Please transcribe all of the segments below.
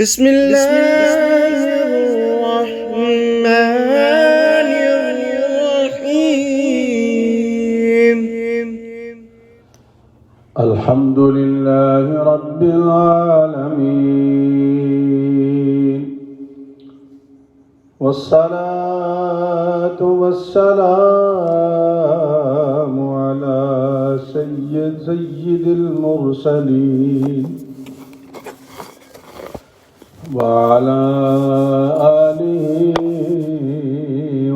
بسم الله الرحمن الرحيم. الحمد لله رب العالمين، والصلاة والسلام على سيد المرسلين وعلى آله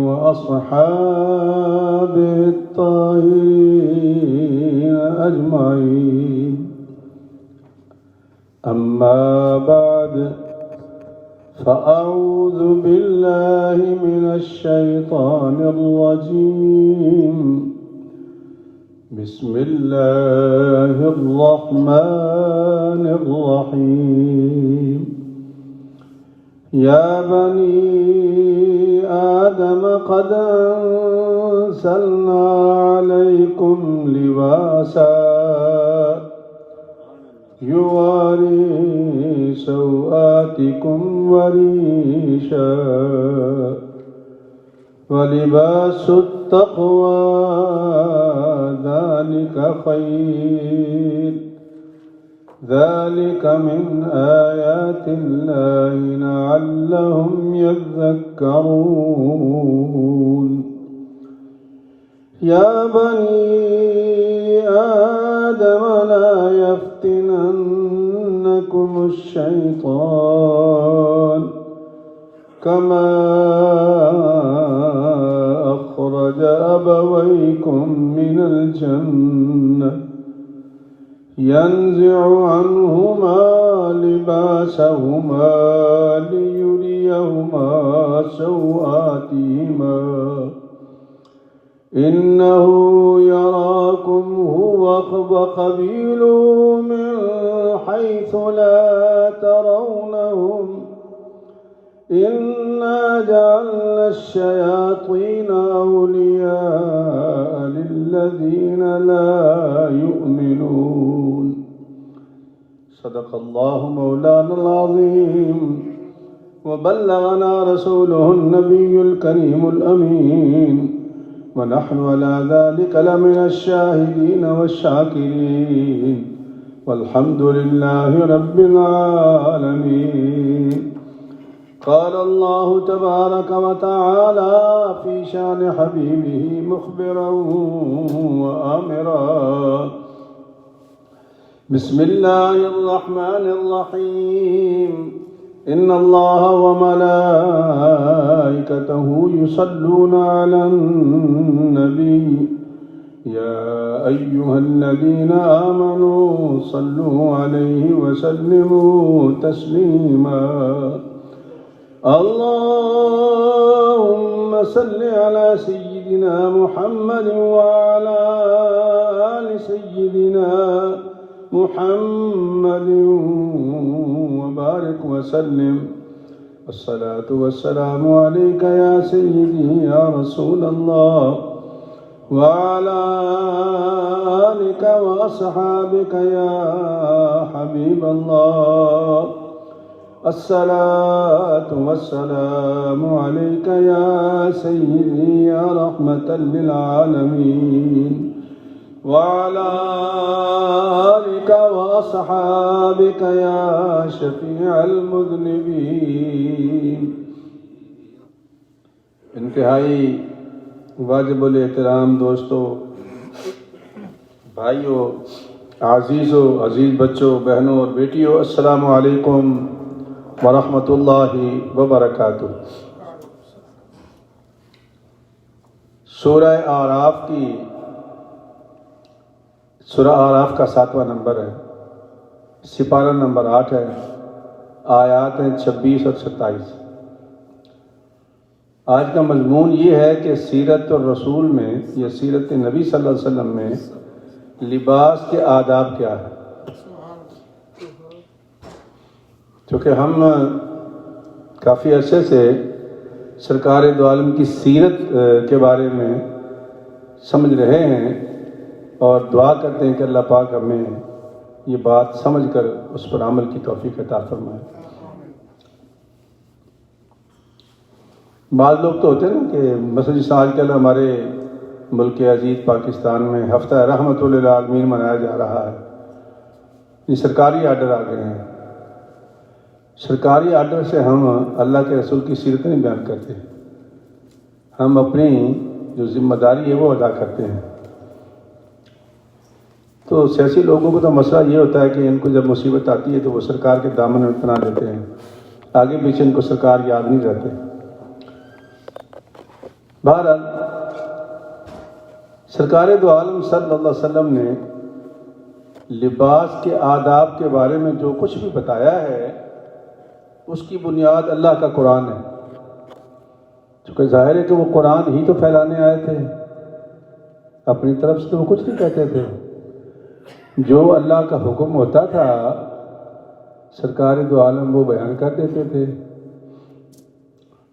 وأصحابه الطاهرين أجمعين. أما بعد، فأعوذ بالله من الشيطان الرجيم. بسم الله الرحمن الرحيم. يا بني آدم قد أنزلنا عليكم لباسا يواري سوآتكم وريشا ولباس التقوى ذلك خير، ذلك من آيات الله لعلهم يذكرون. يا بني آدم لا يفتننكم الشيطان كما أخرج أبويكم من الجنة ينزع عنهما لباسهما ليريهما سوآتهما إنه يراكم هو وقبيله من حيث لا ترونهم إنا جعلنا الشياطين أولياء للذين لا يؤمنون. صدق الله مولانا العظيم، وبلغنا رسوله النبي الكريم الأمين، ونحن على ذلك لمن الشاهدين والشاكرين، والحمد لله رب العالمين. قال الله تبارك وتعالى في شان حبيبه مخبرا وآمرا. بسم الله الرحمن الرحيم. إن الله وملائكته يصلون على النبي يا أيها الذين آمنوا صلوا عليه وسلموا تسليما. اللهم صل على سيدنا محمد وعلى آل سيدنا محمد وبارك وسلم. الصلاة والسلام عليك يا سيدي يا رسول الله، وعلى آلك وأصحابك يا حبيب الله. الصلاة والسلام عليك يا سيدي يا رحمة للعالمين، وعلى آلك وأصحابك يا شفيع المذنبين. انتہائی واجب الاحترام دوستوں، بھائیوں، عزیزوں، عزیز بچوں، بہنوں اور بیٹیوں، السلام علیکم ورحمۃ اللہ وبرکاتہ۔ سورہ آراف کا 7واں نمبر ہے، سپارہ نمبر 8 ہے، آیات ہیں 26 اور 27۔ آج کا مضمون یہ ہے کہ سیرت الرسول میں یا سیرت نبی صلی اللہ علیہ وسلم میں لباس کے آداب کیا ہے۔ چونکہ ہم کافی عرصے سے سرکار دو عالم کی سیرت کے بارے میں سمجھ رہے ہیں اور دعا کرتے ہیں کہ اللہ پاک ہمیں یہ بات سمجھ کر اس پر عمل کی توفیق عطا فرمائے۔ بعض لوگ تو ہوتے ہیں نا کہ مثلا جس آج کل ہمارے ملک عزیز پاکستان میں ہفتہ رحمت للعالمین منایا جا رہا ہے، یہ سرکاری آرڈر آ گئے ہیں۔ سرکاری آرڈر سے ہم اللہ کے رسول کی سیرت نہیں بیان کرتے، ہم اپنی جو ذمہ داری ہے وہ ادا کرتے ہیں۔ تو سیاسی لوگوں کو تو مسئلہ یہ ہوتا ہے کہ ان کو جب مصیبت آتی ہے تو وہ سرکار کے دامن میں پناہ لیتے ہیں، آگے پیچھے ان کو سرکار یاد نہیں رہتے۔ بہرحال سرکار دو عالم صلی اللہ علیہ وسلم نے لباس کے آداب کے بارے میں جو کچھ بھی بتایا ہے اس کی بنیاد اللہ کا قرآن ہے، چونکہ ظاہر ہے کہ وہ قرآن ہی تو پھیلانے آئے تھے، اپنی طرف سے تو وہ کچھ نہیں کہتے تھے۔ جو اللہ کا حکم ہوتا تھا سرکار دو عالم وہ بیان کر دیتے تھے۔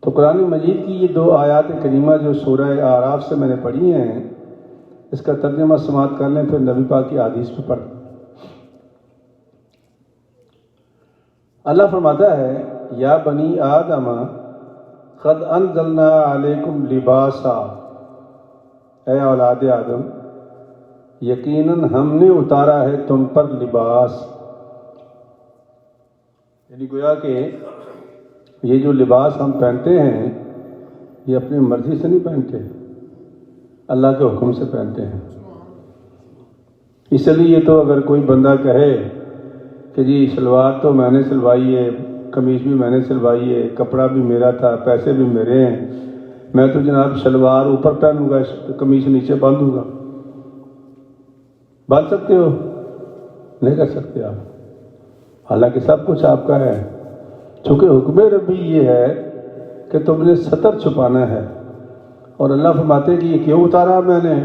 تو قرآن مجید کی یہ 2 آیات کریمہ جو سورہ اعراف سے میں نے پڑھی ہیں، اس کا ترجمہ سماعت کر لیں، پھر نبی پاک کی حدیث پہ پڑھ۔ اللہ فرماتا ہے یا بنی آدم قد انزلنا علیکم لباسا، اے اولاد آدم یقیناً ہم نے اتارا ہے تم پر لباس، یعنی گویا کہ یہ جو لباس ہم پہنتے ہیں یہ اپنی مرضی سے نہیں پہنتے، اللہ کے حکم سے پہنتے ہیں۔ اس لیے تو اگر کوئی بندہ کہے کہ جی شلوار تو میں نے سلوائی ہے، قمیض بھی میں نے سلوائی ہے، کپڑا بھی میرا تھا، پیسے بھی میرے ہیں، میں تو جناب شلوار اوپر پہنوں گا قمیض نیچے باندھوں گا، باندھ سکتے ہو؟ نہیں کر سکتے آپ، حالانکہ سب کچھ آپ کا ہے، چونکہ حکم ربی یہ ہے کہ تم نے ستر چھپانا ہے۔ اور اللہ فرماتے ہیں کہ یہ کیوں اتارا میں نے؟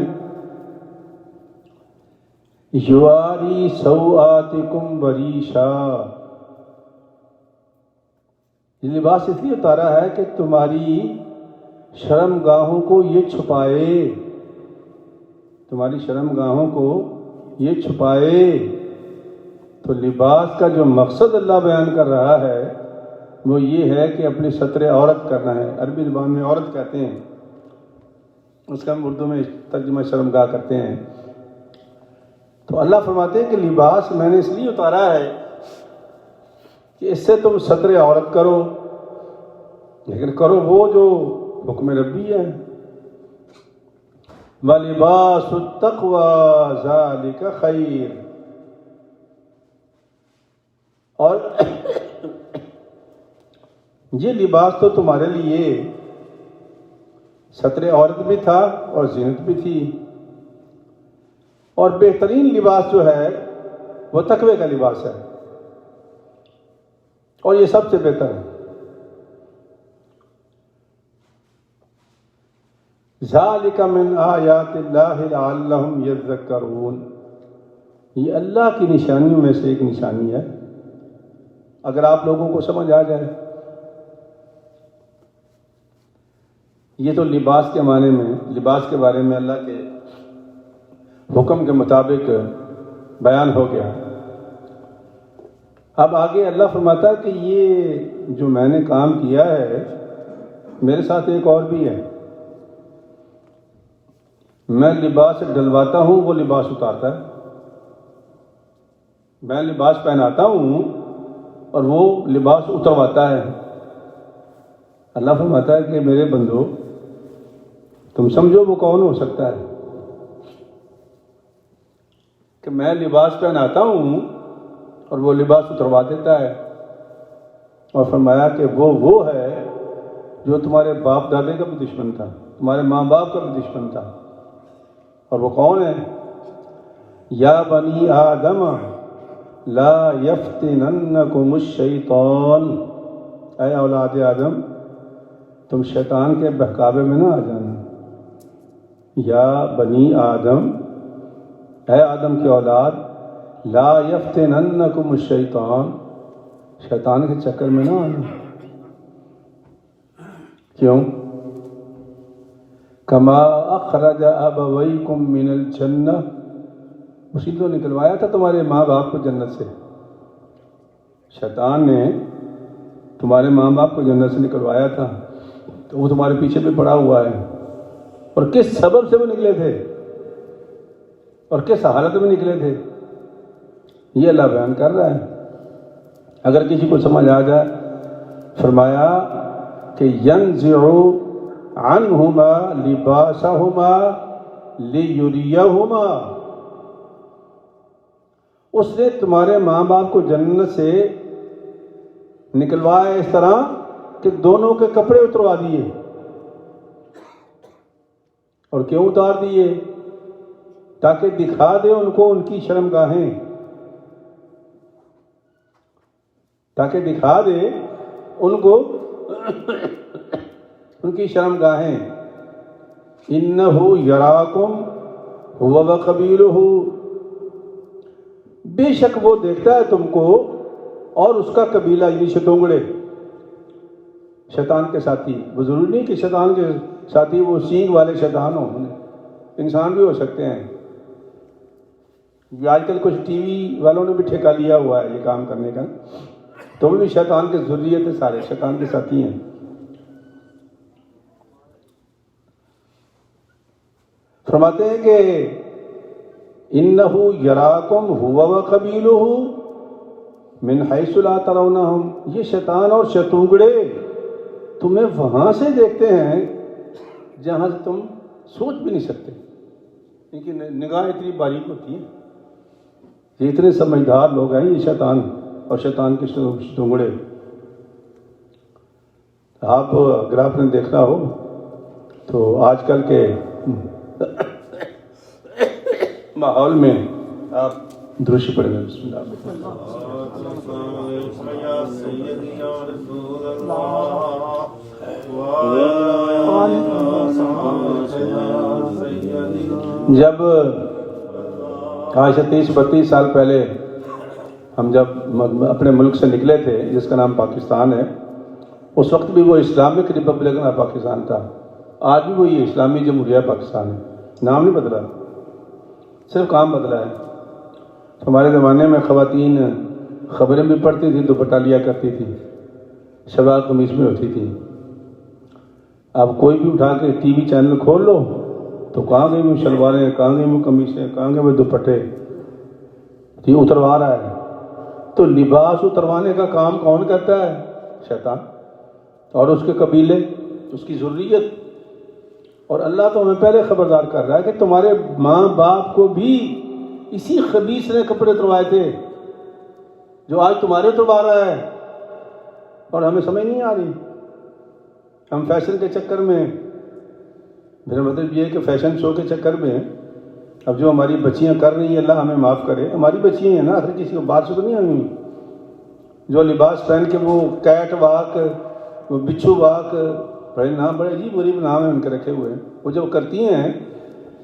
یواری سوآتکم بریشا، یہ لباس اس لیے اتارا ہے کہ تمہاری شرم گاہوں کو یہ چھپائے، تمہاری شرم گاہوں کو یہ چھپائے۔ تو لباس کا جو مقصد اللہ بیان کر رہا ہے وہ یہ ہے کہ اپنی ستر عورت کرنا ہے، عربی زبان میں عورت کہتے ہیں، اس کا ہم اردو میں ترجمہ شرم گاہ کرتے ہیں۔ تو اللہ فرماتے ہیں کہ لباس میں نے اس لیے اتارا ہے کہ اس سے تم ستر عورت کرو، لیکن کرو وہ جو حکم ربی ہے۔ وَلِبَاسُ التَّقْوَى ذَلِكَ خَيْرٌ، اور یہ لباس تو تمہارے لیے ستر عورت بھی تھا اور زینت بھی تھی، اور بہترین لباس جو ہے وہ تقوی کا لباس ہے، اور یہ سب سے بہتر ہے۔ ذَلِكَ مِنْ آیَاتِ اللَّهِ لَعَلَّهُمْ يَذَّكَّرُونَ، یہ اللہ کی نشانیوں میں سے ایک نشانی ہے، اگر آپ لوگوں کو سمجھ آ جائے۔ یہ تو لباس کے معنی میں، لباس کے بارے میں اللہ کے حکم کے مطابق بیان ہو گیا۔ اب آگے اللہ فرماتا ہے کہ یہ جو میں نے کام کیا ہے میرے ساتھ ایک اور بھی ہے، میں لباس ڈلواتا ہوں وہ لباس اتارتا ہے، میں لباس پہناتا ہوں اور وہ لباس اترواتا ہے۔ اللہ فرماتا ہے کہ میرے بندو تم سمجھو وہ کون ہو سکتا ہے کہ میں لباس پہناتا ہوں اور وہ لباس اتروا دیتا ہے۔ اور فرمایا کہ وہ ہے جو تمہارے باپ دادے کا بھی دشمن تھا، تمہارے ماں باپ کا بھی دشمن تھا، اور وہ کون ہے؟ یا بنی آدم لا یفتننکم الشیطان، اے اولاد آدم تم شیطان کے بہکاوے میں نہ آ جانا۔ یا بنی آدم، اے آدم کے اولاد، لا یفتننکم الشیطان، شیطان کے چکر میں نہ آنا۔ کیوں؟ کما اخرج ابویکم من الجنہ، اسی تو نکلوایا تھا تمہارے ماں باپ کو جنت سے، شیطان نے تمہارے ماں باپ کو جنت سے نکلوایا تھا، تو وہ تمہارے پیچھے بھی پڑا ہوا ہے، اور کس سبب سے وہ نکلے تھے اور کس حالت میں نکلے تھے، یہ اللہ بیان کر رہا ہے۔ اگر کسی کو سمجھ آ جائے، فرمایا کہ ينزع عنہما لباسہما لیریہما، اس نے تمہارے ماں باپ کو جنت سے نکلوایا اس طرح کہ دونوں کے کپڑے اتروا دیے۔ اور کیوں اتار دیے؟ تاکہ دکھا دے ان کو ان کی شرمگاہیں، تاکہ دکھا دے ان کو ان کی شرمگاہیں۔ انہ یراکم هو وقبیلہ، بے شک وہ دیکھتا ہے تم کو اور اس کا قبیلہ، یعنی شتونگڑے، شیطان کے ساتھی۔ وہ ضروری نہیں کہ شیطان کے ساتھی وہ سینگ والے شیطان ہوں، انسان بھی ہو سکتے ہیں۔ آج کل کچھ ٹی وی والوں نے بھی ٹھیکہ لیا ہوا ہے یہ کام کرنے کا، تو وہ بھی شیطان کے ذریت ہے، سارے شیطان کے ساتھی ہیں۔ فرماتے ہیں کہ انہ یراکم هو وقبیلہ من حیث لا ترونہم، یہ شیطان اور شتونگڑے تمہیں وہاں سے دیکھتے ہیں جہاں سے تم سوچ بھی نہیں سکتے۔ ان کی نگاہ اتنی باریک ہوتی ہے، یہ اتنے سمجھدار لوگ ہیں یہ شیطان اور شیطان کے شتونگڑے۔ اگر آپ نے دیکھا ہو تو آج کل کے ماحول میں آپ درشی پڑھیں گے۔ بسم اللہ۔ جب آج سے 30-32 سال پہلے ہم جب اپنے ملک سے نکلے تھے جس کا نام پاکستان ہے، اس وقت بھی وہ اسلامک ریپبلک آف پاکستان تھا، آج بھی وہی اسلامی جمہوریہ پاکستان ہے، نام نہیں بدلا، صرف کام بدلا ہے۔ ہمارے زمانے میں خواتین خبریں بھی پڑھتی تھیں، دوپٹہ لیا کرتی تھی، شلوار قمیض میں ہوتی تھی۔ اب کوئی بھی اٹھا کے ٹی وی چینل کھول لو تو کہاں گئی وہ شلواریں، کہاں گئی وہ قمیصیں، کہاں گئے وہ دوپٹے، یہ اتروا رہا ہے۔ تو لباس اتروانے کا کام کون کرتا ہے؟ شیطان اور اس کے قبیلے، اس کی ذریت۔ اور اللہ تو ہمیں پہلے خبردار کر رہا ہے کہ تمہارے ماں باپ کو بھی اسی خبیث نے کپڑے اتروائے تھے جو آج تمہارے اتروا رہا ہے، اور ہمیں سمجھ نہیں آ رہی۔ ہم فیشن کے چکر میں، میرا مطلب یہ ہے کہ فیشن شو کے چکر میں اب جو ہماری بچیاں کر رہی ہیں، اللہ ہمیں معاف کرے، ہماری بچیاں ہیں نا، آخر کسی کو بات سے تو نہیں آئی ہوئی، جو لباس پہن کے وہ کیٹ واک، وہ بچھو واک، بڑے نام، بڑے عجیب غریب نام ہیں ان کے رکھے ہوئے ہیں، وہ جب کرتی ہیں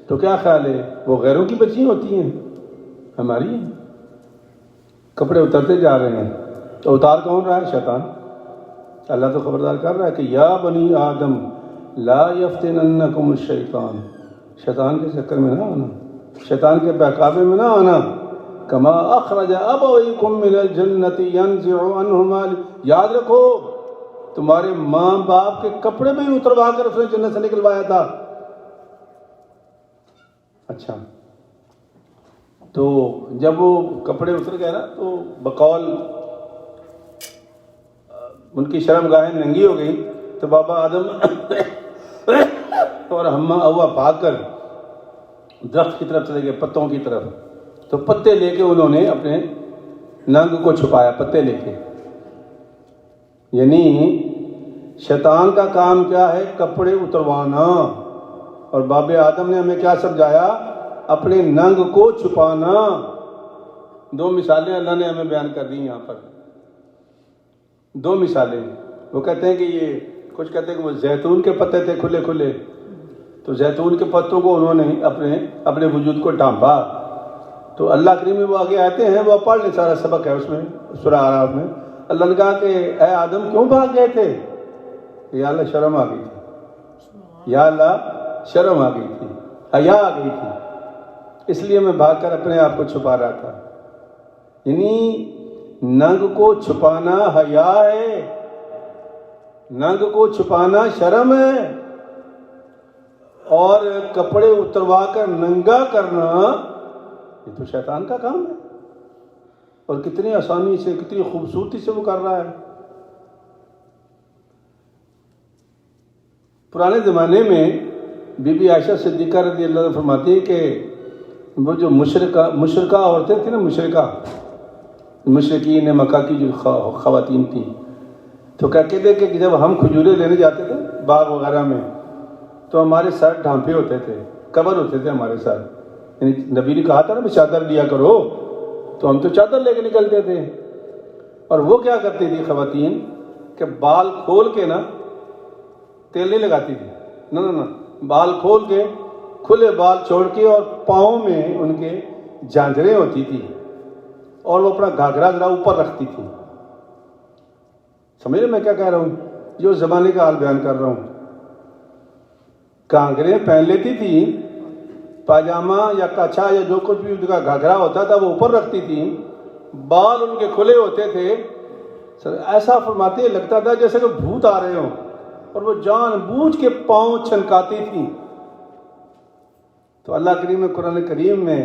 تو کیا خیال ہے وہ غیروں کی بچیاں ہوتی ہیں، ہماری ہیں۔ کپڑے اترتے جا رہے ہیں، تو اتار کون رہا ہے؟ شیطان۔ اللہ تو خبردار کر رہا ہے کہ یا بنی آدم لا یفتننکم الشیطان، شیطان کے چکر میں نہ آنا، شیطان کے بہکاوے میں نہ آنا۔ کما اخرج ابویکم من الجنۃ ینزع عنہما، یاد رکھو تمہارے ماں باپ کے کپڑے بھی اتروا کر اس نے جنت سے نکلوایا تھا۔ اچھا، تو جب وہ کپڑے اتر گئے نا تو بقول ان کی شرمگاہیں ننگی ہو گئی، تو بابا آدم اور اماں ہوا بھاگ کر درخت کی طرف چلے گئے، پتوں کی طرف، تو پتے لے کے انہوں نے اپنے ننگ کو چھپایا، پتے لے کے۔ یعنی شیطان کا کام کیا ہے؟ کپڑے اتروانا، اور باب آدم نے ہمیں کیا سمجھایا؟ اپنے ننگ کو چھپانا۔ دو مثالیں اللہ نے ہمیں بیان کر دی یہاں پر، دو مثالیں۔ وہ کہتے ہیں کہ یہ کچھ کہتے ہیں کہ وہ زیتون کے پتے تھے کھلے کھلے، تو زیتون کے پتوں کو انہوں نے اپنے وجود کو ڈھانپا۔ تو اللہ کریم میں وہ آگے آتے ہیں، وہ پڑھ لیں، سارا سبق ہے اس میں، سورہ اعراف میں۔ اللہ نے کہا کہ اے آدم کیوں بھاگ گئے تھے؟ یا اللہ شرم آ گئی تھی، یا اللہ شرم آ گئی تھی، حیا آ گئی تھی، اس لیے میں بھاگ کر اپنے آپ کو چھپا رہا تھا۔ یعنی ننگ کو چھپانا حیا ہے، ننگ کو چھپانا شرم ہے، اور کپڑے اتروا کر ننگا کرنا یہ تو شیطان کا کام ہے، اور کتنی آسانی سے، کتنی خوبصورتی سے وہ کر رہا ہے۔ پرانے زمانے میں بی بی عائشہ صدیقہ رضی اللہ عنہ فرماتی ہے کہ وہ جو مشرکہ عورتیں تھیں نا، مشرکین مکہ کی جو خواتین تھیں، تو کہتے تھے کہ جب ہم کھجوریں لینے جاتے تھے باغ وغیرہ میں تو ہمارے سر ڈھانپے ہوتے تھے، کور ہوتے تھے ہمارے سر، یعنی نبی نے کہا تھا نا چادر لیا کرو، تو ہم تو چادر لے کے نکلتے تھے۔ اور وہ کیا کرتی تھی خواتین کہ بال کھول کے نا، تیل نہیں لگاتی تھی، نہ بال کھول کے، کھلے بال چھوڑ کے، اور پاؤں میں ان کے جھانجریں ہوتی تھی، اور وہ اپنا گھاگھرا ذرا اوپر رکھتی تھی۔ سمجھ رہے میں کیا کہہ رہا ہوں؟ جو زمانے کا حال بیان کر رہا ہوں۔ گھاگھریں پہن لیتی تھی، پاجامہ یا کچھا یا جو کچھ بھی ان کا گھاگھرا ہوتا تھا وہ اوپر رکھتی تھی، بال ان کے کھلے ہوتے تھے، ایسا فرماتے لگتا تھا جیسے کہ بھوت آ رہے ہوں، اور وہ جان بوجھ کے پاؤں چھنکاتی تھیں۔ تو اللہ کریم نے قرآن کریم میں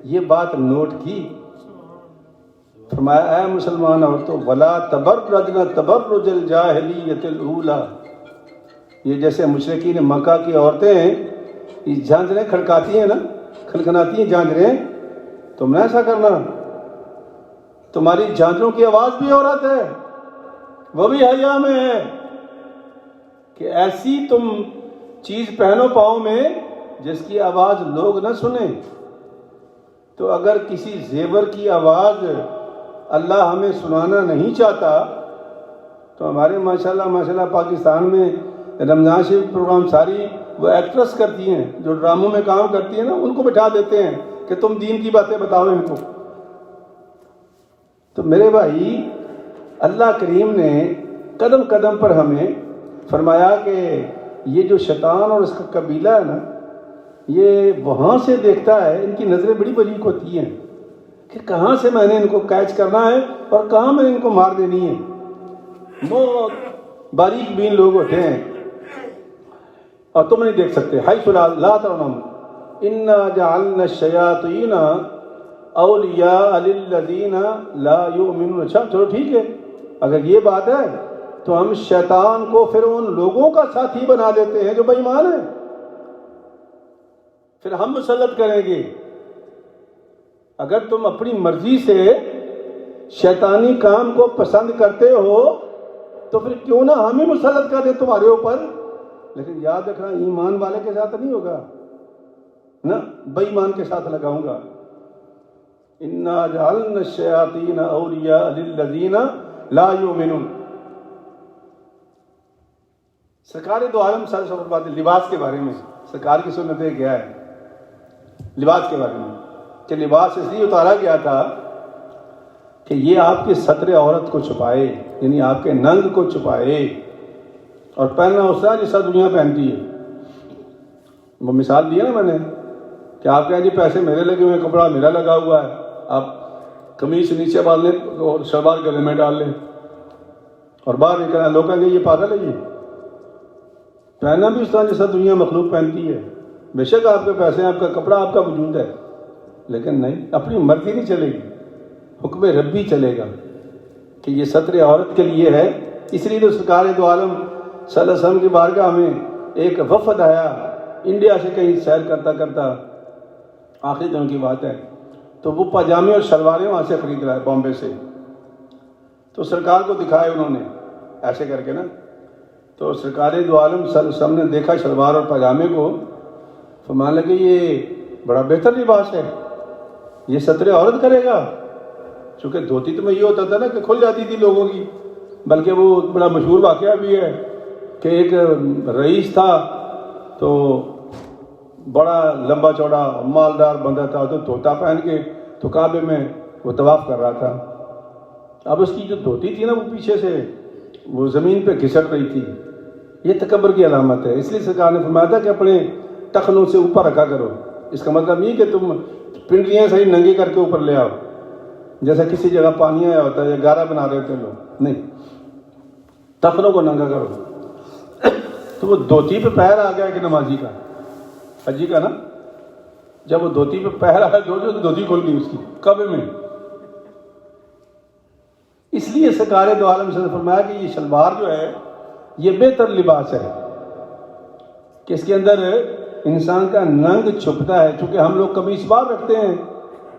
یہ بات نوٹ کی، فرمایا اے مسلمان عورتوں وَلَا تَبَرَّجْنَ تَبَرُّجَ الْجَاهِلِيَّةِ الْأُولَىٰ، یہ جیسے مشرکین مکہ کی عورتیں یہ جھانجریں کھڑکاتی ہیں نا، کھنکھناتی ہیں جھانجریں، تم نے ایسا کرنا، تمہاری جھانجروں کی آواز بھی عورت ہے، وہ بھی حیا میں ہے، کہ ایسی تم چیز پہنو پاؤں میں جس کی آواز لوگ نہ سنیں۔ تو اگر کسی زیور کی آواز اللہ ہمیں سنانا نہیں چاہتا تو ہمارے ماشاءاللہ پاکستان میں رمضان شریف پروگرام ساری وہ ایکٹریس کرتی ہیں جو ڈراموں میں کام کرتی ہیں نا، ان کو بٹھا دیتے ہیں کہ تم دین کی باتیں بتاؤ ان کو۔ تو میرے بھائی، اللہ کریم نے قدم قدم پر ہمیں فرمایا کہ یہ جو شیطان اور اس کا قبیلہ ہے نا، یہ وہاں سے دیکھتا ہے، ان کی نظریں بڑی باریک ہوتی ہیں کہ کہاں سے میں نے ان کو کیچ کرنا ہے اور کہاں میں نے ان کو مار دینی ہے۔ بہت باریک بین لوگ ہوتے ہیں، اور تم نہیں دیکھ سکتے۔ حیث لا ترونہم انا جعلنا الشیاطین اولیاء للذین لا یؤمنون۔ اچھا چلو ٹھیک ہے، اگر یہ بات ہے تو ہم شیطان کو پھر ان لوگوں کا ساتھی بنا دیتے ہیں جو بے ایمان ہیں، پھر ہم مسلط کریں گے۔ اگر تم اپنی مرضی سے شیطانی کام کو پسند کرتے ہو تو پھر کیوں نہ ہم ہی مسلط کر دیں تمہارے اوپر، لیکن یاد رکھنا ایمان والے کے ساتھ نہیں ہوگا، نہ بے ایمان کے ساتھ لگاؤں گا۔ انا جعلنا الشیاطین اولیاء للذین لا یؤمنون۔ سرکار دو عالم صلی اللہ علیہ وسلم لباس کے بارے میں، سرکار کی سنتیں کیا ہے لباس کے بارے میں، کہ لباس اس لیے اتارا گیا تھا کہ یہ آپ کے ستر عورت کو چھپائے، یعنی آپ کے ننگ کو چھپائے، اور پہننا اس طرح جیسا دنیا پہنتی ہے۔ وہ مثال دی ہے نا میں نے کہ آپ کہیں جی پیسے میرے لگے ہوئے ہیں، کپڑا میرا لگا ہوا ہے، آپ قمیص نیچے ڈال لیں اور شلوار گلے میں ڈال لیں اور باہر نکلنا، لوگ کہیں گے یہ پاگل ہے، یہ پہننا بھی اس طرح جیسا دنیا مخلوق پہنتی ہے۔ بے شک آپ کے پیسے ہیں، آپ کا کپڑا، آپ کا وجود ہے، لیکن نہیں، اپنی مرضی نہیں چلے گی، حکم ربی چلے گا کہ یہ ستر عورت کے لیے ہے۔ اس لیے تو سرکار دو عالم صلی اللہ علیہ وسلم کی بارگاہ میں ایک وفد آیا انڈیا سے، کہیں سیر کرتا کرتا، آخری دن کی بات ہے، تو وہ پاجامے اور شلواریں وہاں سے خرید رہا ہے بامبے سے، تو سرکار کو دکھائے انہوں نے ایسے کر کے نا، تو سرکار دو عالم صلی اللہ علیہ وسلم نے دیکھا شلوار اور پاجامے کو، فرمانے لگے یہ بڑا بہتر لباس ہے، یہ ستر عورت کرے گا۔ چونکہ دھوتی تو میں یہ ہوتا تھا نا کہ کھل جاتی تھی لوگوں کی، بلکہ وہ بڑا مشہور واقعہ بھی ہے کہ ایک رئیس تھا تو بڑا لمبا چوڑا مالدار بندہ تھا، تو دھوتا پہن کے تو کعبے میں وہ طواف کر رہا تھا۔ اب اس کی جو دھوتی تھی نا وہ پیچھے سے وہ زمین پہ گھسٹ رہی تھی، یہ تکبر کی علامت ہے۔ اس لیے سرکار نے فرمایا تھا کہ اپنے ٹخنوں سے اوپر رکھا کرو۔ اس کا مطلب نہیں کہ تم پنڈلیاں صحیح ننگی کر کے اوپر لے آؤ، جیسا کسی جگہ پانی آیا ہوتا ہے یا گارا بنا رہے ہوتے ہیں لوگ، نہیں، ٹخنوں کو ننگا کرو۔ تو وہ دھوتی پہ پیر آ گیا کہ نمازی کا، حجی کا نا، جب وہ دھوتی پہ پیر آیا تو دھوتی کھل گئی اس کی کعبے میں۔ اس لیے سرکار دو عالم سے فرمایا کہ یہ شلوار جو ہے یہ بہتر لباس ہے کہ اس کے اندر انسان کا ننگ چھپتا ہے، چونکہ ہم لوگ قمیص باہر رکھتے ہیں،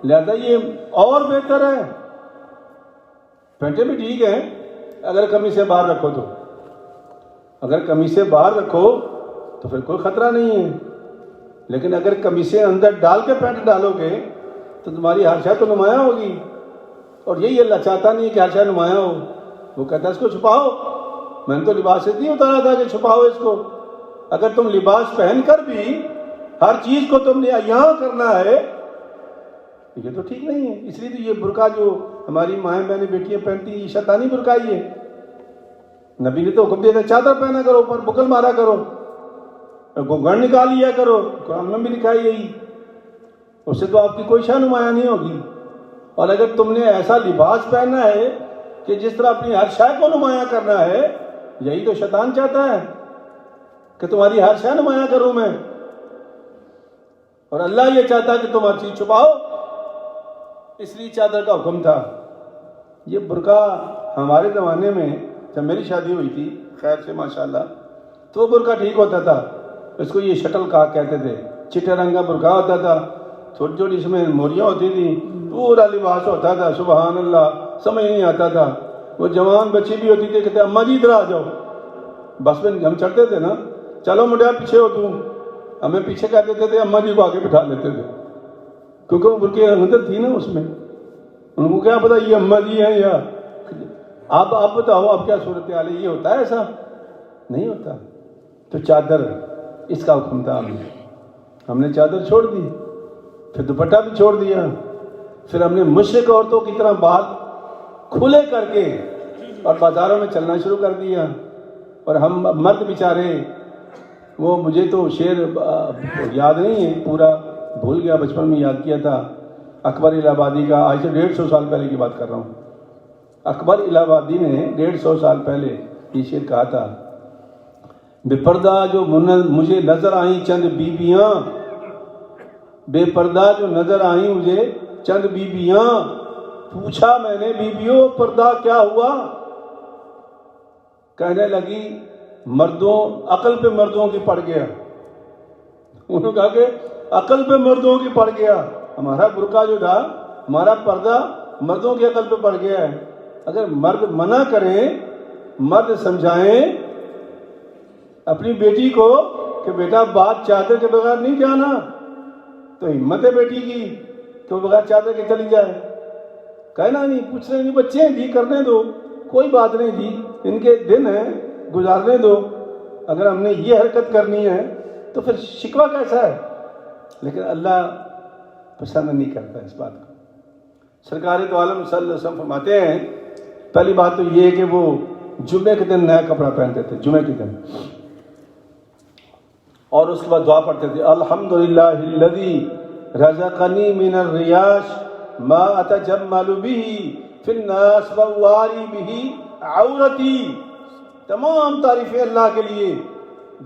لہذا یہ اور بہتر ہے۔ پینٹیں بھی ٹھیک ہیں اگر قمیصیں باہر رکھو تو، اگر قمیصیں باہر رکھو تو پھر کوئی خطرہ نہیں ہے، لیکن اگر قمیصیں اندر ڈال کے پینٹ ڈالو گے تو تمہاری ہر شے تو نمایاں ہوگی، اور یہی اللہ چاہتا نہیں کہ ہر شے نمایاں ہو۔ وہ کہتا ہے اس کو چھپاؤ، میں نے تو لباس اس لیے اتارا تھا کہ چھپاؤ اس کو۔ اگر تم لباس پہن کر بھی ہر چیز کو تم نے یہاں کرنا ہے یہ تو ٹھیک نہیں ہے۔ اس لیے تو یہ برقع جو ہماری مائیں بہنیں بیٹیاں پہنتی ہیں یہ شیطانی برقع ہی ہے۔ نبی نے تو حکم دیا تھا چادر پہنا کرو، اوپر بکل مارا کرو، گھونگھٹ نکال لیا کرو، قرآن میں بھی لکھا ہے یہی، اس سے تو آپ کی کوئی شان نمایاں نہیں ہوگی۔ اور اگر تم نے ایسا لباس پہننا ہے کہ جس طرح اپنی ہر شے کو نمایاں کرنا ہے، یہی تو شیطان چاہتا ہے کہ تمہاری ہر شے نمایاں کروں میں، اور اللہ یہ چاہتا ہے کہ تم ہر چیز چھپاؤ، اس لیے چادر کا حکم تھا۔ یہ برقع ہمارے زمانے میں جب میری شادی ہوئی تھی خیر سے ماشاءاللہ تو وہ برقع ٹھیک ہوتا تھا، اس کو یہ شٹل کاک کہتے تھے، چٹے رنگ کا برقع ہوتا تھا، چھوٹی چھوٹی اس میں موریاں ہوتی تھیں، پورا لباس ہوتا تھا، سبحان اللہ، سمجھ نہیں آتا تھا۔ وہ جوان بچی بھی ہوتی تھی کہتے اماں جی ادھر آ جاؤ، بس میں ہم چڑھتے تھے نا، چلو مڈیا پیچھے ہو تم، ہمیں پیچھے کہہ دیتے تھے، اماں جی کو آگے بٹھا لیتے تھے، کیونکہ وہ برقع اندر تھی نا اس میں، ان کو کیا پتا یہ اماں جی ہیں یا آپ بتاؤ آپ کیا صورتحال ہے، یہ ہوتا ہے ایسا؟ نہیں ہوتا۔ تو چادر اس کا حکم تھا، ہم نے چادر چھوڑ دی، پھر دوپٹہ بھی چھوڑ دیا، پھر ہم نے مشرق عورتوں کی طرح بال کھلے کر کے اور بازاروں میں چلنا شروع کر دیا۔ اور ہم مرد بیچارے، وہ مجھے تو شعر یاد نہیں ہے پورا، بھول گیا، بچپن میں یاد کیا تھا، اکبر الہ آبادی کا، آج سے 150 سال پہلے کی بات کر رہا ہوں۔ اکبر الہ آبادی نے 150 سال پہلے یہ شعر کہا تھا، بے پردہ جو مجھے نظر آئیں چند بیبیاں، بے پردہ جو نظر آئیں مجھے چند بیبیاں، پوچھا میں نے بیبیوں پردہ کیا ہوا؟ کہنے لگی مردوں، عقل پہ مردوں کی پڑ گیا۔ انہوں نے کہا کہ عقل پہ مردوں کی پڑ گیا، ہمارا برقع جو تھا، ہمارا پردہ مردوں کی عقل پہ پڑ گیا ہے۔ اگر مرد منع کریں، مرد سمجھائیں اپنی بیٹی کو کہ بیٹا بات چادر کے بغیر نہیں جانا، تو ہمت ہے بیٹی کی کہ وہ بغیر چادر کے چلی جائے۔ کہنا نہیں، پوچھنا نہیں، بچے ہیں جی کرنے دو، کوئی بات نہیں جی، ان کے دن ہیں گزارنے دو، اگر ہم نے یہ حرکت کرنی ہے تو پھر شکوہ کیسا ہے؟ لیکن اللہ پسند نہیں کرتا اس بات کو۔ سرکار دو عالم صلی اللہ علیہ وسلم فرماتے ہیں، پہلی بات تو یہ کہ وہ جمعے کے دن نیا کپڑا پہنتے تھے، جمعے کے دن، اور اس کے بعد دعا پڑھتے تھے، الحمدللہ الذی رزقنی من الریاش ما اتجمل به فی الناس وواری به عورتی۔ تمام تعریفیں اللہ کے لیے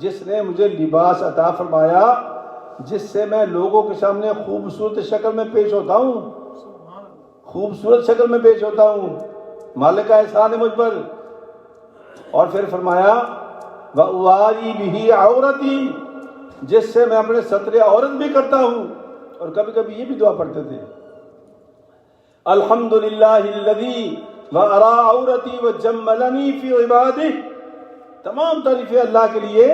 جس نے مجھے لباس عطا فرمایا جس سے میں لوگوں کے سامنے خوبصورت شکل میں پیش ہوتا ہوں، خوبصورت شکل میں پیش ہوتا ہوں، مالک کا احسان ہے مجھ پر۔ اور پھر فرمایا وَأُوَارِي بِهِ عَوْرَتِي، جس سے میں اپنے ستر عورت بھی کرتا ہوں۔ اور کبھی کبھی یہ بھی دعا پڑھتے تھے، الحمدللہ الذی وَأَرَى عَوْرَتِي وَجَمَّلَنِي فِي عِبَادِهِ، تمام تعریفیں اللہ کے لیے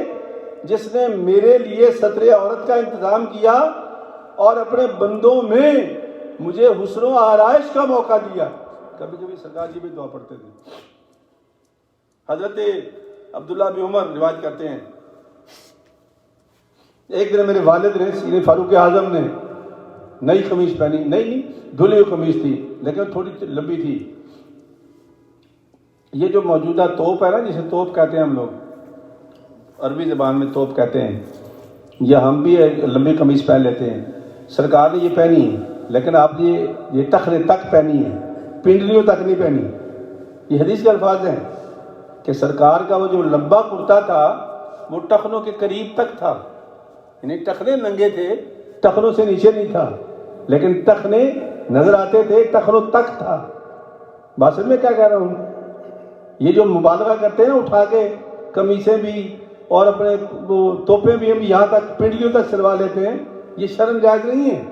جس نے میرے لیے ستر عورت کا انتظام کیا اور اپنے بندوں میں مجھے حسن و آرائش کا موقع دیا۔ کبھی کبھی سرکار جی بھی دعا پڑھتے تھے۔ حضرت عبداللہ بن عمر روایت کرتے ہیں، ایک دن میرے والد نے سینے فاروق اعظم نے نئی قمیض پہنی، نہیں دھلی ہوئی قمیض تھی لیکن تھوڑی لمبی تھی۔ یہ جو موجودہ توپ ہے نا، جسے توپ کہتے ہیں ہم لوگ، عربی زبان میں توپ کہتے ہیں، یا ہم بھی لمبی قمیض پہن لیتے ہیں، سرکار نے یہ پہنی ہے، لیکن آپ نے یہ ٹخنے تک پہنی ہے، پنڈلیوں تک نہیں پہنی۔ یہ حدیث کے الفاظ ہیں کہ سرکار کا وہ جو لمبا کرتا تھا وہ ٹخنوں کے قریب تک تھا، یعنی ٹخنے ننگے تھے، ٹخنوں سے نیچے نہیں تھا، لیکن ٹخنے نظر آتے تھے، ٹخنوں تک تھا۔ بات سمجھ میں کیا کہہ رہا ہوں؟ یہ جو مبالغہ کرتے ہیں نا، اٹھا کے قمیصیں بھی اور اپنے وہ توپیں بھی ہم یہاں تک پنڈلیوں تک سلوا لیتے ہیں، یہ شرم جائز نہیں ہے،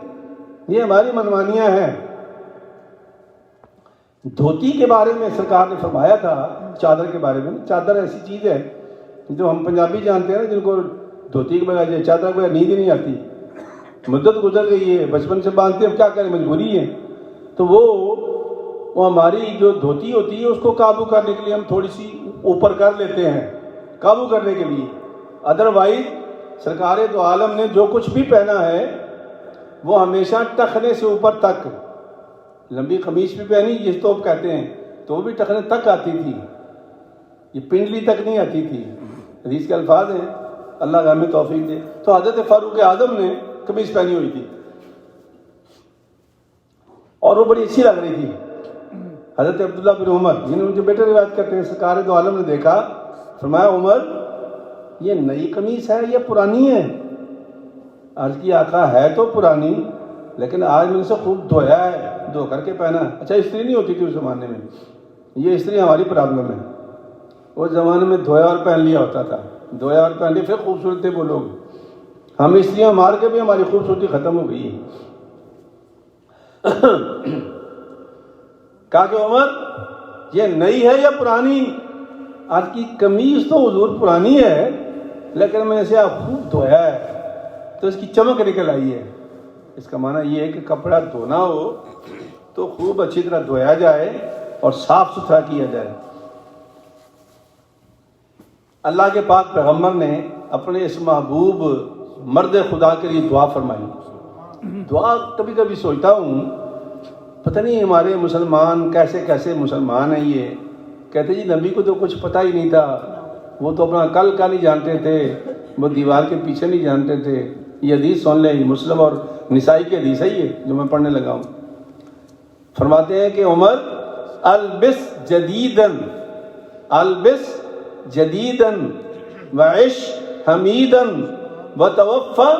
یہ ہماری منمانیاں ہیں۔ دھوتی کے بارے میں سرکار نے فرمایا تھا، چادر کے بارے میں، چادر ایسی چیز ہے جو ہم پنجابی جانتے ہیں نا، جن کو دھوتی کے بغیر چادر کے بغیر نیند ہی نہیں آتی، مدت گزر گئی ہے، بچپن سے باندھتے ہیں، اب کیا کریں، مجبوری ہے۔ تو وہ ہماری جو دھوتی ہوتی ہے اس کو قابو کرنے کے لیے ہم تھوڑی سی اوپر کر لیتے ہیں، قابو کرنے کے لیے۔ ادروائز سرکار دو عالم نے جو کچھ بھی پہنا ہے وہ ہمیشہ ٹخنے سے اوپر تک، لمبی قمیص بھی پہنی جس تو کہتے ہیں، تو وہ بھی ٹخنے تک آتی تھی، یہ پنڈلی تک نہیں آتی تھی۔ حدیث کے الفاظ ہیں، اللہ ہمیں توفیق دے۔ تو حضرت فاروق اعظم نے قمیص پہنی ہوئی تھی اور وہ بڑی اچھی لگ رہی تھی۔ حضرت عبداللہ بن عمر، جنہوں ان کے بیٹے روایت کرتے ہیں، سرکار دو عالم نے دیکھا، فرمایا عمر یہ نئی قمیص ہے یا پرانی ہے؟ عرض کی آقا ہے تو پرانی، لیکن آج میں نے اسے خوب دھویا ہے، دھو کر کے پہنا۔ اچھا استری نہیں ہوتی تھی اس زمانے میں، یہ استری ہماری پرابلم ہے۔ اس زمانے میں دھویا اور پہن لیا ہوتا تھا، دھویا اور پہن لیا، پھر خوبصورت تھے وہ لوگ۔ ہم استریاں مار کے بھی ہماری خوبصورتی ختم ہو گئی ہے۔ کہا کہ عمر یہ نئی ہے یا پرانی؟ آج کی قمیص تو حضور پرانی ہے، لیکن میں نے اسے خوب دھویا ہے تو اس کی چمک نکل آئی ہے۔ اس کا معنی یہ ہے کہ کپڑا دھونا ہو تو خوب اچھی طرح دھویا جائے اور صاف ستھرا کیا جائے۔ اللہ کے پاک پیغمبر نے اپنے اس محبوب مرد خدا کے لیے دعا فرمائی۔ دعا کبھی کبھی سوچتا ہوں، پتہ نہیں ہمارے مسلمان کیسے کیسے مسلمان ہیں۔ یہ کہتے جی نبی کو تو کچھ پتہ ہی نہیں تھا، وہ تو اپنا کل کا نہیں جانتے تھے، وہ دیوار کے پیچھے نہیں جانتے تھے۔ یہ حدیث سن لیں، مسلم اور نسائی کی حدیث ہے یہ جو میں پڑھنے لگا ہوں۔ فرماتے ہیں کہ عمر البس جدیدن، البس جدیدن وعش حمیدن وتوفى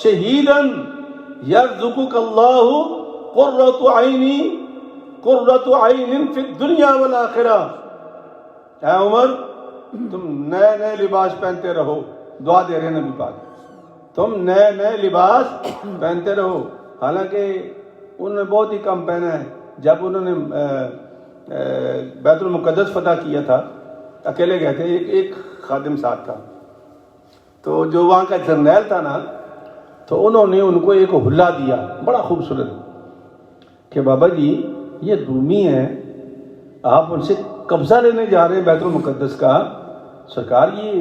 شہیدن یرزقک اللہ قرۃ عینی قرۃ عین فی الدنیا والآخرہ۔ اے عمر تم نئے نئے لباس پہنتے رہو، دعا دے رہے ہیں نبی پاک، تم نئے نئے لباس پہنتے رہو۔ حالانکہ انہوں نے بہت ہی کم پہنا ہے۔ جب انہوں نے بیت المقدس فتح کیا تھا، اکیلے گئے تھے، ایک خادم ساتھ تھا، تو جو وہاں کا جرنیل تھا نا، تو انہوں نے ان کو ایک حلہ دیا بڑا خوبصورت کہ بابا جی یہ رومی ہیں، آپ ان سے قبضہ لینے جا رہے ہیں بیت المقدس کا، سرکار یہ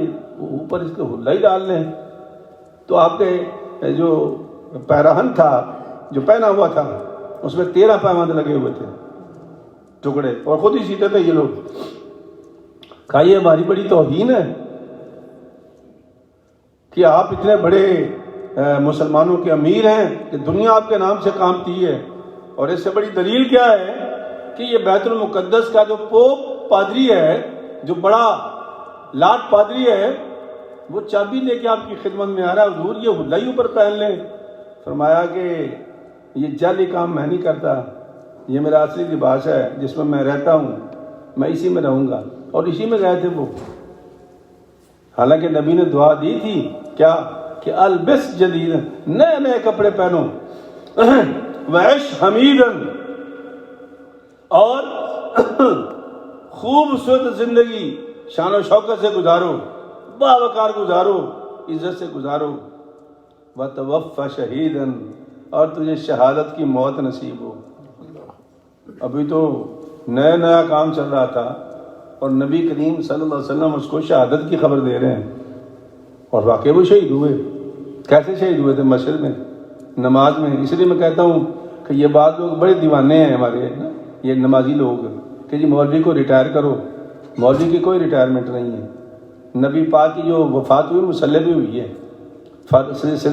اوپر اس کے حلہ ہی ڈال لیں۔ تو آپ کے جو پیراہن تھا جو پہنا ہوا تھا اس میں 13 پیماند لگے ہوئے تھے ٹکڑے، اور خود ہی سیتے تھے یہ لوگ۔ کہا یہ ہماری بڑی توہین ہے کہ آپ اتنے بڑے مسلمانوں کے امیر ہیں کہ دنیا آپ کے نام سے کامتی ہے، اور اس سے بڑی دلیل کیا ہے کہ یہ بیت المقدس کا جو پوپ پادری ہے، جو بڑا لاٹ پادری ہے، وہ چابی لے کے آپ کی خدمت میں آ رہا ہے، حضور یہ حلہ ہی اوپر پہن لیں۔ فرمایا کہ یہ جعلی کام میں نہیں کرتا، یہ میرا اصلی لباس ہے جس میں رہتا ہوں، میں اسی میں رہوں گا۔ اور اسی میں گئے تھے وہ۔ حالانکہ نبی نے دعا دی تھی کیا کہ البس جدید، نئے نئے کپڑے پہنو، وعش حمیدن، اور خوبصورت زندگی شان و شوکت سے گزارو، باوقار گزارو، عزت سے گزارو، وتوفى شہیدن، اور تجھے شہادت کی موت نصیب ہو۔ ابھی تو نیا نیا کام چل رہا تھا اور نبی کریم صلی اللہ علیہ وسلم اس کو شہادت کی خبر دے رہے ہیں، اور واقعی وہ شہید ہوئے۔ کیسے شہید ہوئے تھے؟ مسجد میں، نماز میں۔ اس لیے میں کہتا ہوں کہ یہ بات لوگ بڑے دیوانے ہیں ہمارے، یہ نمازی لوگ، کہ جی مولوی کو ریٹائر کرو۔ مولوی کی کوئی ریٹائرمنٹ نہیں ہے۔ نبی پاک کی جو وفات ہوئی مصلی پہ ہوئی ہے،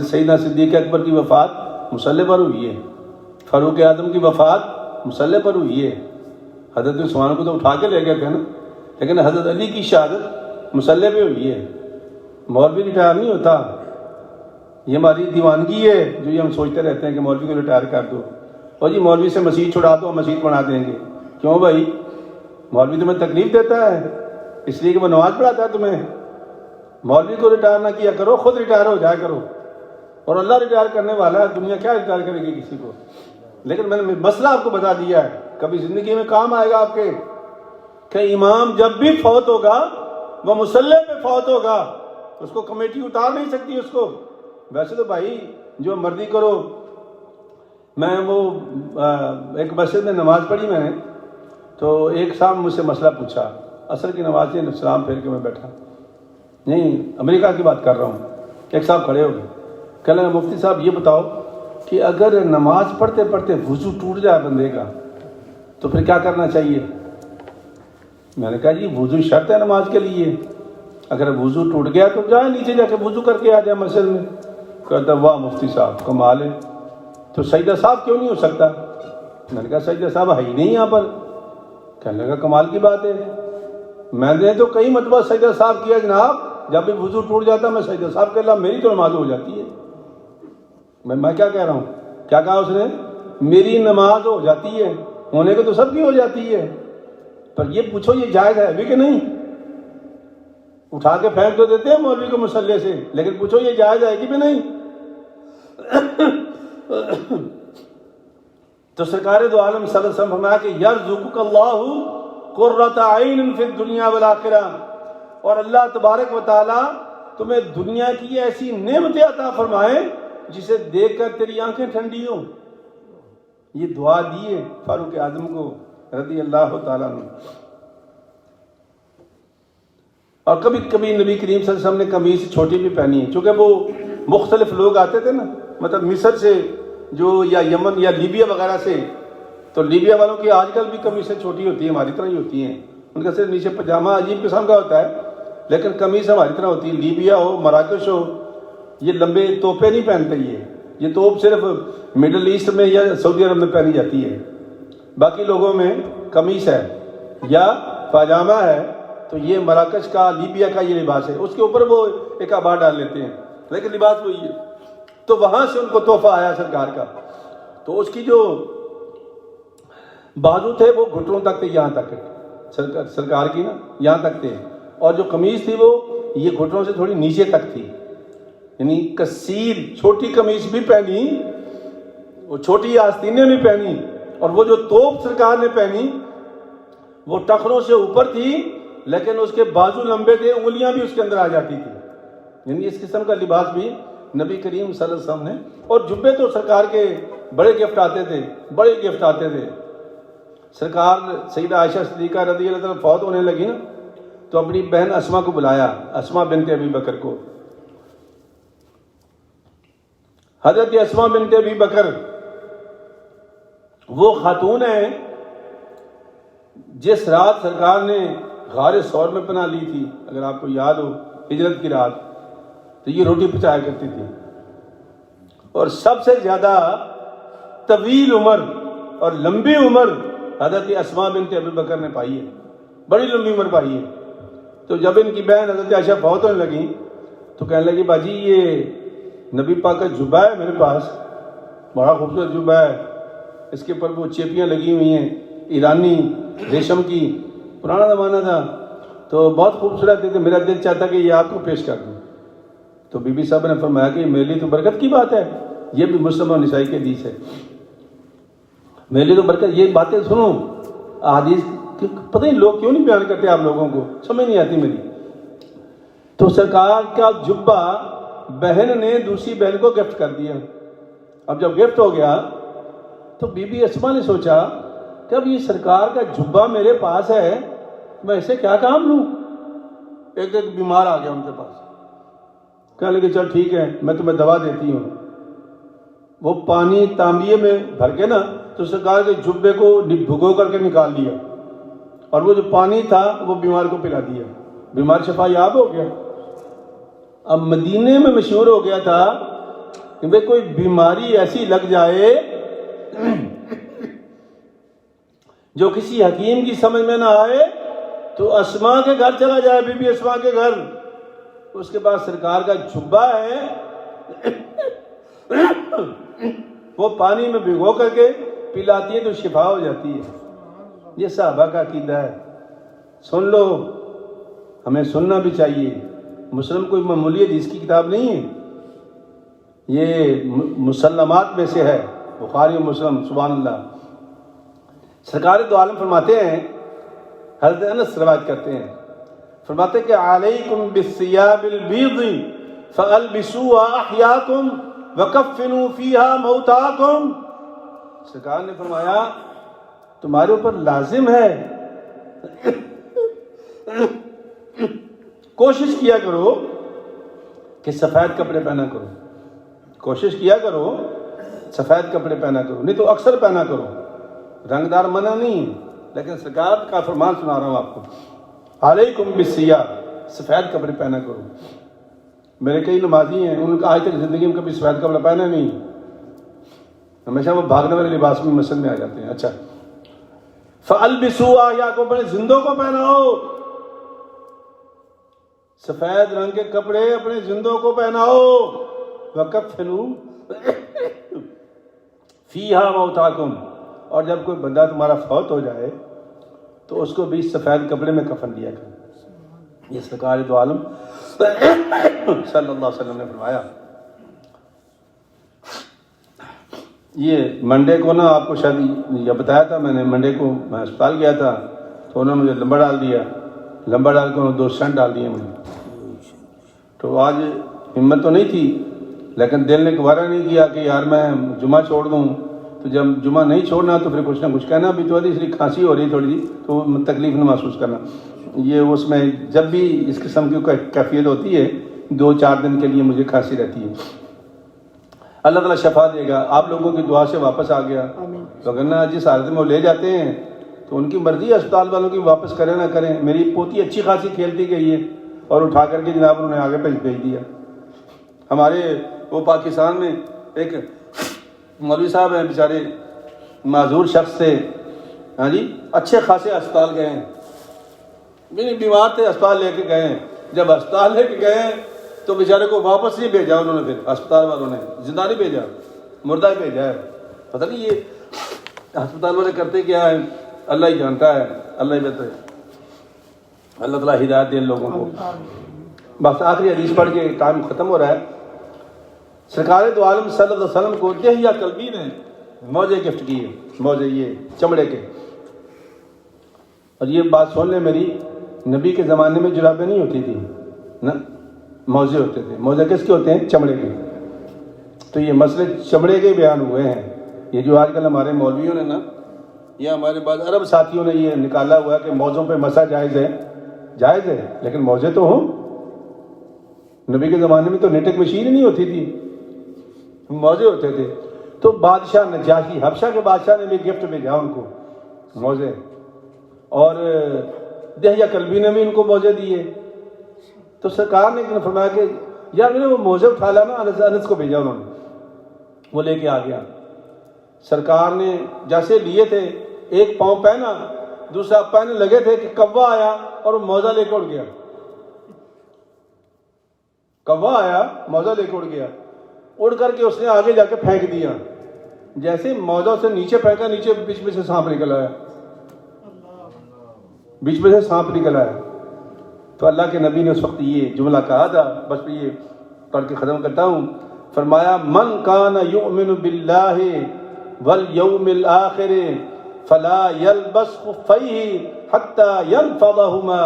سیدنا صدیق اکبر کی وفات مصلی پر ہوئی ہے، فاروق اعظم کی وفات مصلی پر ہوئی ہے۔ حضرت عثمان کو تو اٹھا کے لے گئے تھے نا، لیکن حضرت علی کی شہادت مصلی پہ ہوئی ہے۔ مولوی ریٹائر نہیں ہوتا، یہ ہماری دیوانگی ہے جو یہ ہم سوچتے رہتے ہیں کہ مولوی کو ریٹائر کر دو، اور جی مولوی سے مسجد چھڑا دو، ہم مسجد بنا دیں گے۔ کیوں بھائی؟ مولوی تمہیں تکلیف دیتا ہے اس لیے کہ وہ نماز پڑھاتا ہے تمہیں؟ مولوی کو ریٹائر نہ کیا کرو، خود ریٹائر ہو جایا کرو، اور اللہ ریٹائر کرنے والا ہے، دنیا کیا ریٹائر کرے گی کسی کو؟ لیکن میں نے مسئلہ آپ کو بتا دیا ہے، کبھی زندگی میں کام آئے گا آپ کے، کہ امام جب بھی فوت ہوگا وہ مصلی پہ فوت ہوگا، اس کو کمیٹی اتار نہیں سکتی اس کو۔ ویسے تو بھائی جو مرضی کرو، میں وہ ایک مسجد میں نماز پڑھی میں نے، تو ایک صاحب مجھ سے مسئلہ پوچھا، عصر کی نماز سے سلام پھیر کے میں بیٹھا، نہیں امریکہ کی بات کر رہا ہوں، ایک صاحب کھڑے ہو گئے، کہنے لگے مفتی صاحب یہ بتاؤ کہ اگر نماز پڑھتے پڑھتے وضو ٹوٹ جائے بندے کا تو پھر کیا کرنا چاہیے؟ میں نے کہا جی وضو شرط ہے نماز کے لیے، اگر وضو ٹوٹ گیا تو جائے نیچے جا کے وضو کر کے آ جائے مسجد میں۔ کہتا واہ مفتی صاحب کمال ہے، تو سجدہ صاحب کیوں نہیں ہو سکتا؟ میں نے کہا سجدہ صاحب ہے ہی نہیں یہاں پر۔ کہنے لگا کمال کی بات ہے، میں نے تو کئی مرتبہ سجدہ صاحب کیا جناب، جب بھی وضو ٹوٹ جاتا میں سجدہ صاحب کہہ رہا، میری تو نماز ہو جاتی ہے۔ میں کیا کہہ رہا ہوں؟ کیا کہا اس نے؟ میری نماز ہو جاتی ہے، ہونے کو تو سب کی ہو جاتی ہے، پر یہ پوچھو یہ جائز ہے بھی کہ نہیں؟ اٹھا کے پھینک تو دیتے ہیں مولوی کو مصلی سے، لیکن پوچھو یہ جائز ہے کہ بھی نہیں؟ تو سرکار دو عالم صلی اللہ علیہ وسلم فرمایا کہ یرزقک اللہ قرۃ عین فی الدنیا والآخرہ، اور اللہ تبارک و تعالی تمہیں دنیا کی ایسی نعمتیں عطا فرمائے جسے دیکھ کر تیری آنکھیں ٹھنڈی ہوں۔ یہ دعا دی ہے فاروق اعظم کو رضی اللہ تعالیٰ عنہ۔ اور کبھی کبھی نبی کریم صلی اللہ علیہ وسلم نے قمیص چھوٹی بھی پہنی ہے، چونکہ وہ مختلف لوگ آتے تھے نا، مطلب مصر سے جو یا یمن یا لیبیا وغیرہ سے، تو لیبیا والوں کی آج کل بھی قمیصیں چھوٹی ہوتی ہیں، ہماری طرح ہی ہوتی ہیں، ان کا صرف نیچے پاجامہ عجیب قسم کا ہوتا ہے، لیکن قمیص ہماری طرح ہوتی ہے۔ لیبیا ہو مراکش ہو، یہ لمبے توپے نہیں پہنتے، یہ توپ صرف مڈل ایسٹ میں یا سعودی عرب میں پہنی جاتی ہے، باقی لوگوں میں قمیص ہے یا پاجامہ ہے، تو یہ مراکش کا لیبیا کا یہ لباس ہے، اس کے اوپر وہ ایک آبا ڈال لیتے ہیں، لیکن لباس وہی ہے۔ تو وہاں سے ان کو تحفہ آیا سرکار کا، تو اس کی جو بازو تھے وہ گھٹنوں تک تھے، یہاں تک سرکار کی نا یہاں تک تھے، اور جو قمیص تھی وہ یہ گھٹنوں سے تھوڑی نیچے تک تھی، یعنی کثیر چھوٹی قمیص بھی پہنی، وہ چھوٹی آستینیں بھی پہنی، اور وہ جو توپ سرکار نے پہنی وہ ٹخنوں سے اوپر تھی، لیکن اس کے بازو لمبے تھے، انگلیاں بھی اس کے اندر آ جاتی تھی، یعنی اس قسم کا لباس بھی نبی کریم صلی اللہ علیہ وسلم نے۔ اور جبے تو سرکار کے بڑے گفٹ آتے تھے، بڑے گفٹ آتے تھے۔ سرکار سیدہ عائشہ صدیقہ رضی اللہ عنہا فوت ہونے لگی نا، تو اپنی بہن اسما کو بلایا، اسما بنت ابی بکر کو۔ حضرت اسما بنت ابی بکر وہ خاتون ہیں جس رات سرکار نے غار ثور میں پناہ لی تھی، اگر آپ کو یاد ہو ہجرت کی رات، تو یہ روٹی پچایا کرتی تھی، اور سب سے زیادہ طویل عمر اور لمبی عمر حضرت اسما بنت ابی بکر نے پائی ہے، بڑی لمبی عمر پائی ہے۔ تو جب ان کی بہن حضرت عائشہ فوت ہونے لگی تو کہنے لگی باجی یہ نبی پاک کا جبہ ہے میرے پاس، بڑا خوبصورت جبہ ہے، اس کے اوپر وہ چیپیاں لگی ہوئی ہیں ایرانی ریشم کی، پرانا زمانہ تھا، تو بہت خوبصورت ہے، کہ میرا دل چاہتا کہ یہ آپ کو پیش کر دوں۔ تو بی بی صاحب نے فرمایا کہ میرے لیے تو برکت کی بات ہے، یہ بھی مسلم اور نسائی کے حدیث ہے، میرے لیے تو برکت، یہ باتیں سنو حدیث، پتہ نہیں لوگ کیوں نہیں بیان کرتے، آپ لوگوں کو سمجھ نہیں آتی میری۔ تو سرکار کا جبہ بہن نے دوسری بہن کو گفٹ کر دیا۔ اب جب گفٹ ہو گیا تو بی بی اسما نے سوچا کہ اب یہ سرکار کا جبہ میرے پاس ہے، میں اسے کیا کام لوں؟ ایک بیمار آ گیا ان کے پاس، کہنے لگے چل ٹھیک ہے میں تمہیں دوا دیتی ہوں۔ وہ پانی تانبیے میں بھر کے نا، تو سرکار کے جبے کو بھگو کر کے نکال لیا، اور وہ جو پانی تھا وہ بیمار کو پلا دیا، بیمار شفا یاب ہو گیا۔ اب مدینے میں مشہور ہو گیا تھا کہ بھئی کوئی بیماری ایسی لگ جائے جو کسی حکیم کی سمجھ میں نہ آئے تو اسما کے گھر چلا جائے، بی بی اسما کے گھر، اس کے بعد سرکار کا جھبا ہے وہ پانی میں بھگو کر کے پلاتی ہے تو شفا ہو جاتی ہے. یہ صحابہ کا عقیدہ ہے. سن لو، ہمیں سننا بھی چاہیے. مسلم کوئی معمولی حدیث کی کتاب نہیں ہے، یہ مسلمات میں سے ہے، بخاری و مسلم. سبحان اللہ. سرکار دو عالم فرماتے ہیں، حضرت انس روایت کرتے ہیں، فرماتے ہیں کہ علیکم بالثیاب البیض فالبسوها احیاکم وکفنوا فیہا موتاکم. سرکار نے فرمایا تمہارے اوپر لازم ہے کوشش کیا کرو کہ سفید کپڑے پہنا کرو. کوشش کیا کرو سفید کپڑے پہنا کرو، نہیں تو اکثر پہنا کرو. رنگدار منع نہیں، لیکن سرکار کا فرمان سنا رہا ہوں آپ کو، علیکم بالثیاب، سفید کپڑے پہنا کرو. میرے کئی نمازی ہیں، ان کا آج تک زندگی میں کبھی سفید کپڑا پہنا نہیں، ہمیشہ وہ بھاگنے والے لباس میں مسجد میں آ جاتے ہیں. اچھا، فَأَلْبِسُوا أَحْيَاءَكُمْ، اپنے زندوں کو پہناؤ. سفید رنگ کے کپڑے اپنے زندوں کو پہناؤ. وَكَفِّنُوا فِيهَا مَوْتَاكُمْ، اور جب کوئی بندہ تمہارا فوت ہو جائے تو اس کو بھی سفید کپڑے میں کفن دیا کرو. یہ سرکار دو عالم صلی اللہ علیہ وسلم نے فرمایا. یہ منڈے کو نا آپ کو شاید یہ بتایا تھا میں نے، منڈے کو میں اسپتال گیا تھا تو انہوں نے مجھے لمبا ڈال دیا، لمبا ڈال کے انہوں نے 2 سٹنٹ ڈال دیے مجھے. تو آج ہمت تو نہیں تھی، لیکن دل نے گوارا نہیں کیا کہ یار میں جمعہ چھوڑ دوں. تو جب جمعہ نہیں چھوڑنا تو پھر کچھ نہ کچھ کہنا بھی تو اس لیے کھانسی ہو رہی تھوڑی سی تو تکلیف نہ محسوس کرنا. یہ اس میں جب بھی اس قسم کی کیفیت ہوتی ہے 2-4 دن کے لیے مجھے کھانسی رہتی ہے. اللہ تعالیٰ شفا دے گا. آپ لوگوں کی دعا سے واپس آ گیا، وگرنہ جس حالت میں وہ لے جاتے ہیں تو ان کی مرضی ہے اسپتال والوں کی واپس کریں نہ کریں. میری پوتی اچھی خاصی کھیلتی گئی ہے اور اٹھا کر کے جناب انہوں نے آگے بھیج دیا. ہمارے وہ پاکستان میں ایک مولوی صاحب ہیں بیچارے معذور شخص تھے، ہاں جی، اچھے خاصے اسپتال گئے ہیں، بیمار تھے، اسپتال لے کے گئے ہیں. جب اسپتال لے کے گئے ہیں تو بیچارے کو واپس نہیں بھیجا انہوں نے. پھر اسپتال والوں نے زندہ نہیں بھیجا، مردہ ہی بھیجا ہے. پتہ نہیں یہ ہسپتال والے کرتے کیا ہے، اللہ ہی جانتا ہے، اللہ ہی بہتر ہے. اللہ تعالیٰ ہدایت دے لوگوں کو. بس آخری حدیث پڑھ کے ٹائم ختم ہو رہا ہے. سرکار دو عالم صلی اللہ علیہ وسلم کو دہیہ کلبی نے موزے گفٹ کیے، موزے یہ چمڑے کے. اور یہ بات سن لیں میری، نبی کے زمانے میں جرابیں نہیں ہوتی تھی نا، موزے ہوتے تھے. موزے کس کے ہوتے ہیں؟ چمڑے کے. تو یہ مسئلے چمڑے کے بیان ہوئے ہیں. یہ جو آج کل ہمارے مولویوں نے نا، یا ہمارے بعض عرب ساتھیوں نے یہ نکالا ہوا ہے کہ موزوں پہ مسا جائز ہے، جائز ہے، لیکن موزے تو ہوں. نبی کے زمانے میں تو نیٹک مشین ہی نہیں ہوتی تھی، موزے ہوتے تھے. تو بادشاہ نجاشی، حبشہ کے بادشاہ نے بھی گفٹ بھیجا ان کو موزے، اور دہیہ کلبی نے بھی ان کو موزے دیے. تو سرکار نے فرمایا کہ یار وہ موزے اٹھا لانا، انس کو بھیجا انہوں نے، وہ لے کے آ گیا. سرکار نے جیسے لیے تھے، ایک پاؤں پہنا، دوسرا پہننے لگے تھے کہ کوا آیا اور وہ موزہ لے کے اڑ گیا. کوا آیا، موزہ لے کے اڑ گیا. اڑ کر کے اس نے آگے جا کے پھینک دیا. جیسے موزہ سے نیچے پھینکا، نیچے بیچ میں سے سانپ نکل آیا، بیچ میں سے سانپ نکل آیا. تو اللہ کے نبی نے اس وقت یہ جملہ کہا تھا، بس یہ پڑھ کے ختم کرتا ہوں. فرمایا من کان یؤمن باللہ والیوم الآخر فلا یلبس خفیہ حتی ینفضہما.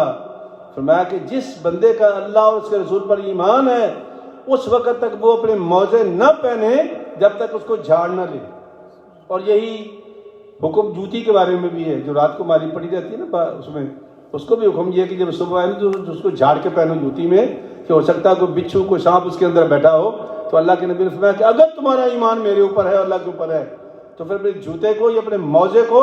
فرمایا کہ جس بندے کا اللہ اور اس کے رسول پر ایمان ہے اس وقت تک وہ اپنے موزے نہ پہنے جب تک اس کو جھاڑ نہ لے. اور یہی حکم جوتی کے بارے میں بھی ہے، جو رات کو ماری پڑی رہتی ہے نا، اس میں اس کو بھی حکم یہ ہے کہ جب صبح آئے تو اس کو جھاڑ کے پہنو جوتی میں، کہ ہو سکتا ہے کوئی بچھو کوئی سانپ اس کے اندر بیٹھا ہو. تو اللہ کے نبی نے فرمایا کہ اگر تمہارا ایمان میرے اوپر ہے، اللہ کے اوپر ہے، تو پھر اپنے جوتے کو یا اپنے موزے کو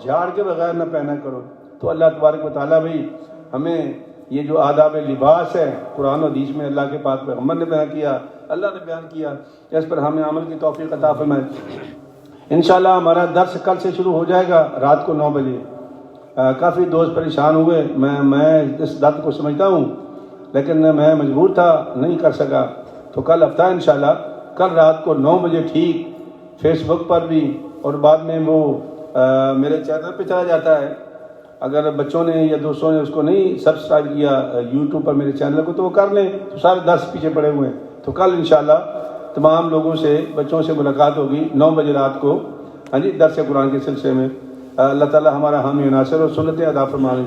جھاڑ کے بغیر نہ پہنا کرو. تو اللہ تبارک و تعالیٰ بھائی ہمیں یہ جو آداب لباس ہے قرآن و حدیث میں اللہ کے پاک پیغمبر نے بیان کیا، اللہ نے بیان کیا، اس پر ہمیں عمل کی توفیق عطا فرمائے. انشاءاللہ ہمارا درس کل سے شروع ہو جائے گا رات کو 9 بجے. کافی دوست پریشان ہوئے، میں اس بات کو سمجھتا ہوں. لیکن میں مجبور تھا, نہیں کر سکا. تو کل ہفتہ انشاءاللہ, کل رات کو 9 بجے ٹھیک فیس بک پر بھی, اور بعد میں وہ میرے چینل پہ چلا جاتا ہے. اگر بچوں نے یا دوستوں نے اس کو نہیں سبسکرائب کیا یوٹیوب پر میرے چینل کو, تو وہ کر لیں, تو سارے 10 پیچھے پڑے ہوئے ہیں. تو کل انشاءاللہ تمام لوگوں سے, بچوں سے ملاقات ہوگی 9 بجے رات کو, ہاں جی, درس قرآن کے سلسلے میں. اللہ تعالی ہمارا حامی و ناصر اور سنتیں ادا فرمانے.